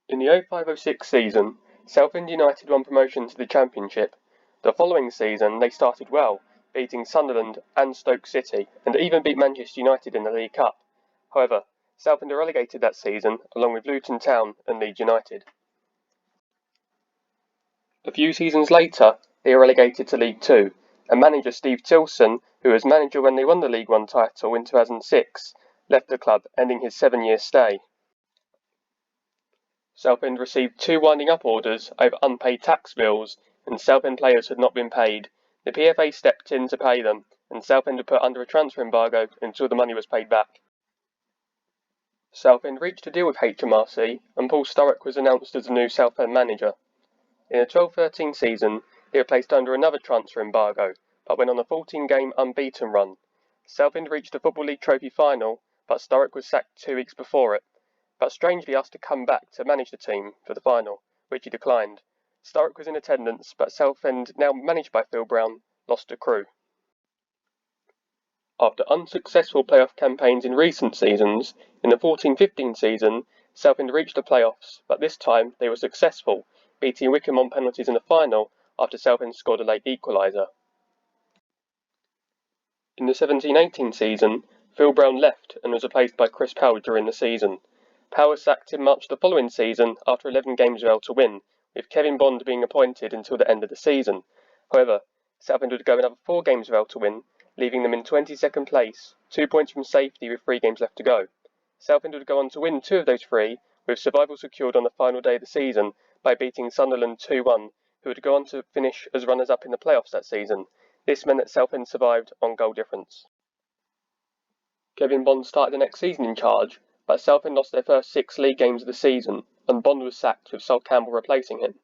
In the 05-06 season, Southend United won promotion to the Championship. The following season they started well, beating Sunderland and Stoke City, and even beat Manchester United in the League Cup. However, Southend are relegated that season, along with Luton Town and Leeds United. A few seasons later, they are relegated to League Two, and manager Steve Tilson, who was manager when they won the League One title in 2006, left the club, ending his 7-year stay. Southend received 2 winding up orders over unpaid tax bills, and Southend players had not been paid. The PFA stepped in to pay them, and Southend were put under a transfer embargo until the money was paid back. Southend reached a deal with HMRC, and Paul Sturrock was announced as the new Southend manager. In the 12-13 season, they were placed under another transfer embargo, but went on a 14-game unbeaten run. Southend reached the Football League Trophy final, but Sturrock was sacked 2 weeks before it, but strangely asked to come back to manage the team for the final, which he declined. Sturrock was in attendance, but Southend, now managed by Phil Brown, lost a crew. After unsuccessful playoff campaigns in recent seasons, in the 14-15 season, Southend reached the playoffs, but this time they were successful, beating Wycombe on penalties in the final after Southend scored a late equaliser. In the 17-18 season, Phil Brown left and was replaced by Chris Powell during the season. Powell was sacked in March the following season after 11 games failed to win, with Kevin Bond being appointed until the end of the season. However, Southend would go another 4 games failed to win, leaving them in 22nd place, 2 points from safety with 3 games left to go. Southend would go on to win 2 of those 3, with survival secured on the final day of the season by beating Sunderland 2-1, who would go on to finish as runners-up in the playoffs that season. This meant that Southend survived on goal difference. Kevin Bond started the next season in charge, but Southend lost their first 6 league games of the season, and Bond was sacked with Sol Campbell replacing him.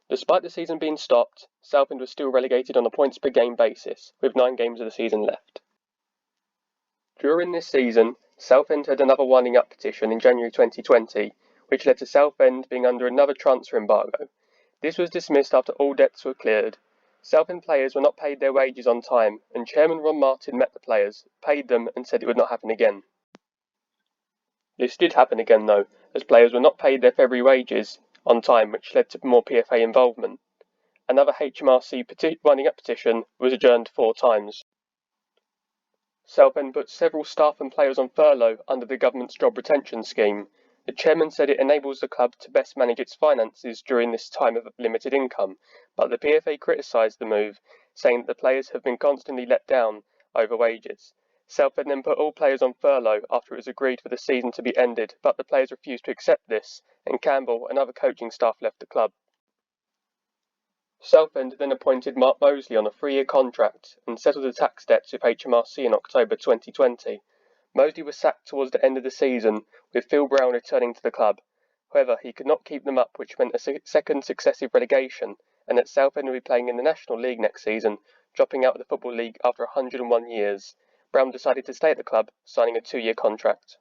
Despite the season being stopped, Southend was still relegated on a points per game basis, with 9 games of the season left. During this season, Southend had another winding up petition in January 2020, which led to Southend being under another transfer embargo. This was dismissed after all debts were cleared. Southend players were not paid their wages on time, and Chairman Ron Martin met the players, paid them, and said it would not happen again. This did happen again though, as players were not paid their February wages on time, which led to more PFA involvement. Another HMRC winding up petition was adjourned 4 times. Southend put several staff and players on furlough under the government's job retention scheme. The chairman said it enables the club to best manage its finances during this time of limited income, but the PFA criticised the move, saying that the players have been constantly let down over wages. Southend then put all players on furlough after it was agreed for the season to be ended, but the players refused to accept this, and Campbell and other coaching staff left the club. Southend then appointed Mark Mosley on a 3-year contract and settled the tax debts with HMRC in October 2020. Mosley was sacked towards the end of the season, with Phil Brown returning to the club. However, he could not keep them up, which meant a second successive relegation, and that Southend will be playing in the National League next season, dropping out of the Football League after 101 years. Brown decided to stay at the club, signing a 2-year contract.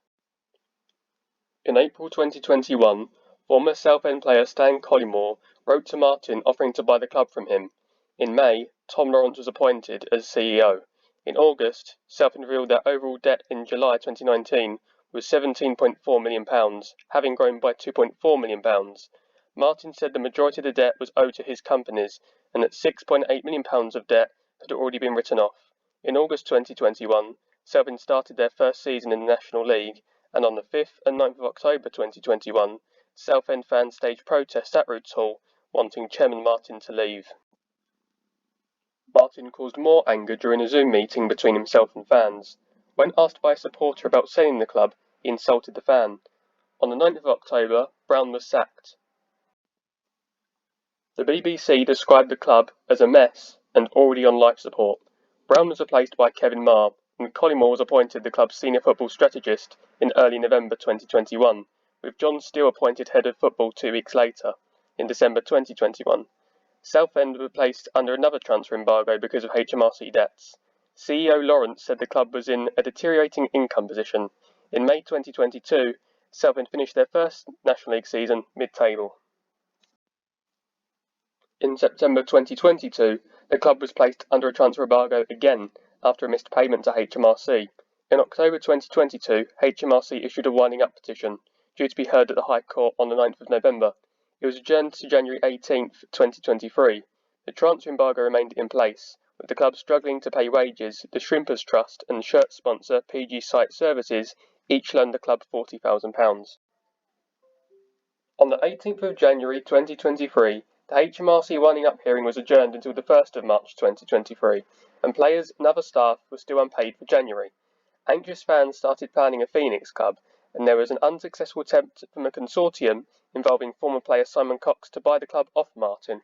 In April 2021, former Southend player Stan Collymore wrote to Martin offering to buy the club from him. In May, Tom Lawrence was appointed as CEO. In August, Southend revealed their overall debt in July 2019 was £17.4 million, having grown by £2.4 million. Martin said the majority of the debt was owed to his companies, and that £6.8 million of debt had already been written off. In August 2021, Southend started their first season in the National League, and on the 5th and 9th of October 2021, Southend fans staged protests at Roots Hall, wanting Chairman Martin to leave. Martin caused more anger during a Zoom meeting between himself and fans. When asked by a supporter about selling the club, he insulted the fan. On the 9th of October, Brown was sacked. The BBC described the club as a mess and already on life support. Brown was replaced by Kevin Marr, and Collymore was appointed the club's senior football strategist in early November 2021, with John Steele appointed head of football 2 weeks later, in December 2021. Southend were placed under another transfer embargo because of HMRC debts. CEO Lawrence said the club was in a deteriorating income position. In May 2022, Southend finished their first National League season mid-table. In September 2022, the club was placed under a transfer embargo again after a missed payment to HMRC. In October 2022, HMRC issued a winding up petition. due to be heard at the High Court on the 9th of November. It was adjourned to January 18th, 2023. The transfer embargo remained in place, with the club struggling to pay wages. The Shrimpers Trust and shirt sponsor PG Site Services each loaned the club £40,000. On the 18th of January 2023, the HMRC winding up hearing was adjourned until the 1st of March 2023, and players and other staff were still unpaid for January. Anxious fans started planning a Phoenix Club, and there was an unsuccessful attempt from a consortium involving former player Simon Cox to buy the club off Martin.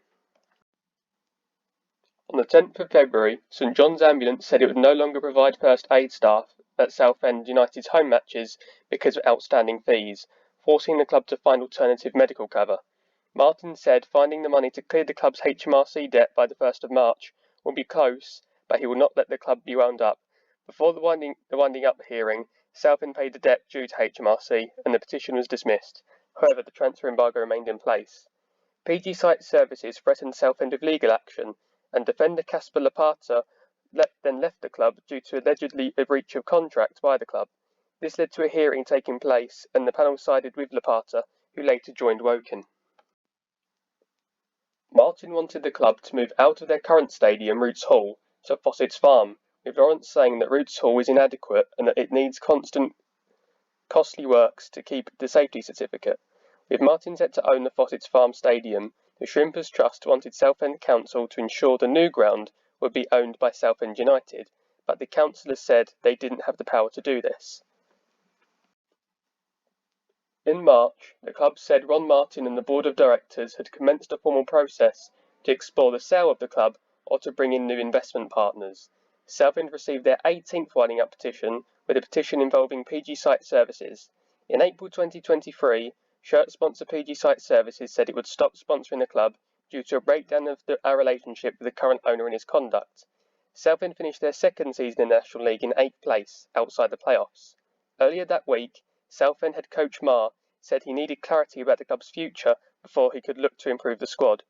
On the 10th of February, St John's Ambulance said it would no longer provide first aid staff at Southend United's home matches because of outstanding fees, forcing the club to find alternative medical cover. Martin said finding the money to clear the club's HMRC debt by the 1st of March will be close, but he will not let the club be wound up. Before the winding up hearing, Southend paid the debt due to HMRC and the petition was dismissed. However, the transfer embargo remained in place. PG Site Services threatened Southend with legal action, and defender Casper Lapata then left the club due to allegedly a breach of contract by the club. This led to a hearing taking place, and the panel sided with Lapata, who later joined Woking. Martin wanted the club to move out of their current stadium, Roots Hall, to Fossett's Farm, with Lawrence saying that Roots Hall is inadequate and that it needs constant costly works to keep the safety certificate. With Martin set to own the Fossett's Farm Stadium, the Shrimpers Trust wanted Southend Council to ensure the new ground would be owned by Southend United, but the councillors said they didn't have the power to do this. In March, the club said Ron Martin and the board of directors had commenced a formal process to explore the sale of the club or to bring in new investment partners. Southend received their 18th winding up petition, with a petition involving PG Site Services. In April 2023, shirt sponsor PG Site Services said it would stop sponsoring the club due to a breakdown of our relationship with the current owner and his conduct. Southend finished their second season in the National League in 8th place, outside the playoffs. Earlier that week, Southend head coach Marr said he needed clarity about the club's future before he could look to improve the squad.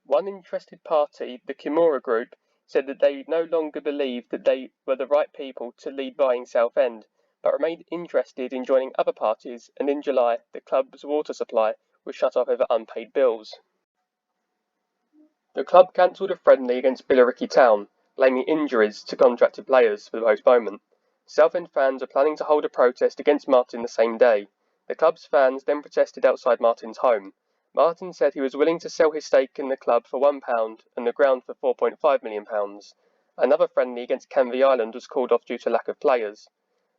One interested party, the Kimura Group, said that they no longer believed that they were the right people to lead buying Southend, but remained interested in joining other parties, and in July the club's water supply was shut off over unpaid bills. The club cancelled a friendly against Billericay Town, blaming injuries to contracted players for the postponement. Southend fans are planning to hold a protest against Martin the same day. The club's fans then protested outside Martin's home. Martin said he was willing to sell his stake in the club for £1 and the ground for £4.5 million. Another friendly against Canvey Island was called off due to lack of players.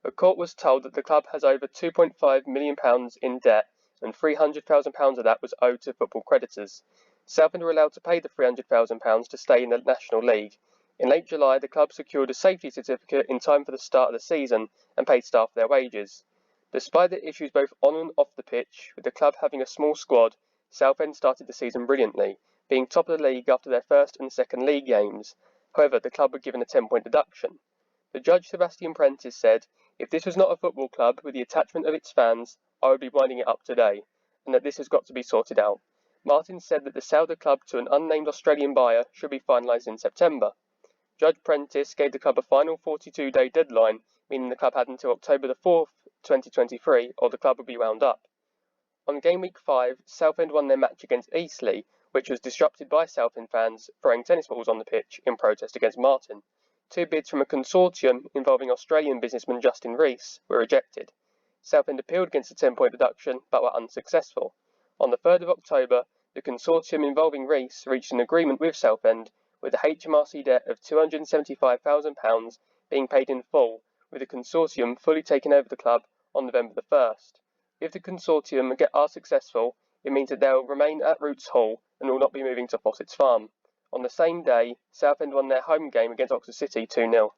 The court was told that the club has over £2.5 million in debt, and £300,000 of that was owed to football creditors. Southend were allowed to pay the £300,000 to stay in the National League. In late July, the club secured a safety certificate in time for the start of the season and paid staff their wages. Despite the issues both on and off the pitch, with the club having a small squad, Southend started the season brilliantly, being top of the league after their first and second league games. However, the club were given a 10-point deduction. The judge Sebastian Prentice said, "If this was not a football club with the attachment of its fans, I would be winding it up today, and that this has got to be sorted out." Martin said that the sale of the club to an unnamed Australian buyer should be finalised in September. Judge Prentice gave the club a final 42-day deadline, meaning the club had until October the 4th, 2023, or the club would be wound up. On game week 5, Southend won their match against Eastleigh, which was disrupted by Southend fans throwing tennis balls on the pitch in protest against Martin. 2 bids from a consortium involving Australian businessman Justin Rees were rejected. Southend appealed against the 10-point deduction, but were unsuccessful. On the 3rd of October, the consortium involving Rees reached an agreement with Southend, with a HMRC debt of £275,000 being paid in full, with the consortium fully taking over the club on November the 1st. If the consortium are successful, it means that they will remain at Roots Hall and will not be moving to Fossett's Farm. On the same day, Southend won their home game against Oxford City 2-0.